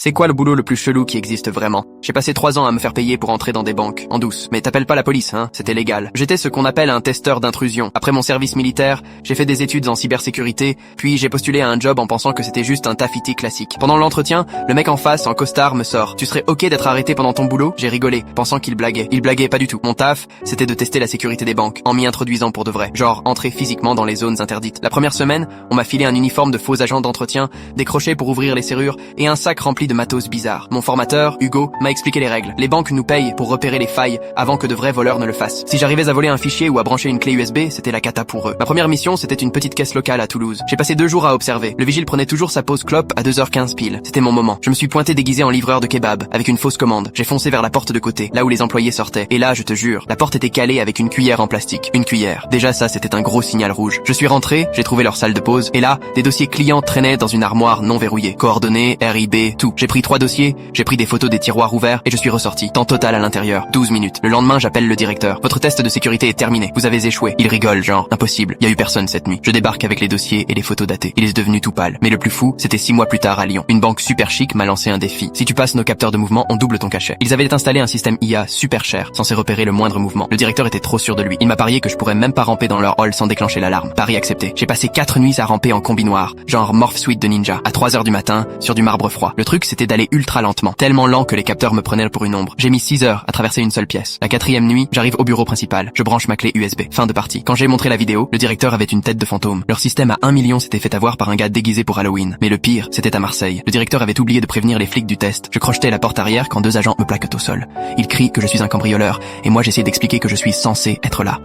C'est quoi le boulot le plus chelou qui existe vraiment? J'ai passé 3 ans à me faire payer pour entrer dans des banques, en douce. Mais t'appelles pas la police, hein, c'était légal. J'étais ce qu'on appelle un testeur d'intrusion. Après mon service militaire, j'ai fait des études en cybersécurité, puis j'ai postulé à un job en pensant que c'était juste un taffiti classique. Pendant l'entretien, le mec en face, en costard, me sort: tu serais ok d'être arrêté pendant ton boulot? J'ai rigolé, pensant qu'il blaguait. Il blaguait pas du tout. Mon taf, c'était de tester la sécurité des banques, en m'y introduisant pour de vrai. Genre, entrer physiquement dans les zones interdites. La première semaine, on m'a filé un uniforme de faux agent d'entretien, des crochets pour ouvrir les serrures, et un sac rempli de matos bizarre. Mon formateur, Hugo, m'a expliqué les règles. Les banques nous payent pour repérer les failles avant que de vrais voleurs ne le fassent. Si j'arrivais à voler un fichier ou à brancher une clé USB, c'était la cata pour eux. Ma première mission, c'était une petite caisse locale à Toulouse. J'ai passé 2 jours à observer. Le vigile prenait toujours sa pause clope à 2h15 pile. C'était mon moment. Je me suis pointé déguisé en livreur de kebab, avec une fausse commande. J'ai foncé vers la porte de côté, là où les employés sortaient. Et là, je te jure, la porte était calée avec une cuillère en plastique. Une cuillère. Déjà ça, c'était un gros signal rouge. Je suis rentré, j'ai trouvé leur salle de pause, et là, des dossiers clients traînaient dans une armoire non verrouillée. Coordonnées, RIB, tout. J'ai pris 3 dossiers, j'ai pris des photos des tiroirs ouverts et je suis ressorti. Temps total à l'intérieur. 12 minutes. Le lendemain, j'appelle le directeur. Votre test de sécurité est terminé. Vous avez échoué. Il rigole, genre, impossible. Y a eu personne cette nuit. Je débarque avec les dossiers et les photos datées. Il est devenu tout pâle. Mais le plus fou, c'était 6 mois plus tard à Lyon. Une banque super chic m'a lancé un défi. Si tu passes nos capteurs de mouvement, on double ton cachet. Ils avaient installé un système IA super cher, censé repérer le moindre mouvement. Le directeur était trop sûr de lui. Il m'a parié que je pourrais même pas ramper dans leur hall sans déclencher l'alarme. Pari accepté. J'ai passé 4 nuits à ramper en combi noir, genre Morph Suite de ninja, à 3h du matin, sur du marbre froid. Le truc, c'était d'aller ultra lentement. Tellement lent que les capteurs me prenaient pour une ombre. J'ai mis 6 heures à traverser une seule pièce. La 4e nuit, j'arrive au bureau principal. Je branche ma clé USB. Fin de partie. Quand j'ai montré la vidéo, le directeur avait une tête de fantôme. Leur système à 1 million s'était fait avoir par un gars déguisé pour Halloween. Mais le pire, c'était à Marseille. Le directeur avait oublié de prévenir les flics du test. Je crochetais la porte arrière quand 2 agents me plaquent au sol. Ils crient que je suis un cambrioleur, et moi j'essaie d'expliquer que je suis censé être là.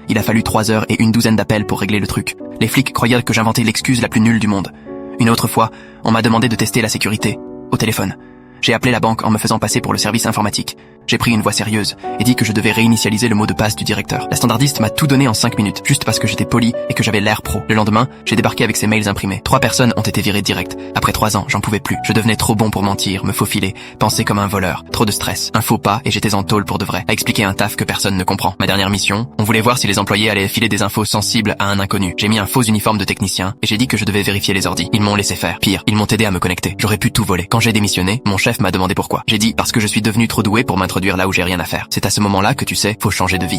Il a fallu 3 heures et une douzaine d'appels pour régler le truc. Les flics croyaient que j'inventais l'excuse la plus nulle du monde. Une autre fois, on m'a demandé de tester la sécurité. Au téléphone. J'ai appelé la banque en me faisant passer pour le service informatique. J'ai pris une voix sérieuse et dit que je devais réinitialiser le mot de passe du directeur. La standardiste m'a tout donné en 5 minutes, juste parce que j'étais poli et que j'avais l'air pro. Le lendemain, j'ai débarqué avec ces mails imprimés. 3 personnes ont été virées direct. Après 3 ans, j'en pouvais plus. Je devenais trop bon pour mentir, me faufiler, penser comme un voleur. Trop de stress, un faux pas et j'étais en tôle pour de vrai, à expliquer un taf que personne ne comprend. Ma dernière mission, on voulait voir si les employés allaient filer des infos sensibles à un inconnu. J'ai mis un faux uniforme de technicien et j'ai dit que je devais vérifier les ordis. Ils m'ont laissé faire. Pire, ils m'ont aidé à me connecter. J'aurais pu tout voler. Quand j'ai démissionné, mon chef m'a demandé pourquoi. J'ai dit parce que je suis devenu trop doué pour m'introduire là où j'ai rien à faire. C'est à ce moment-là que tu sais, faut changer de vie.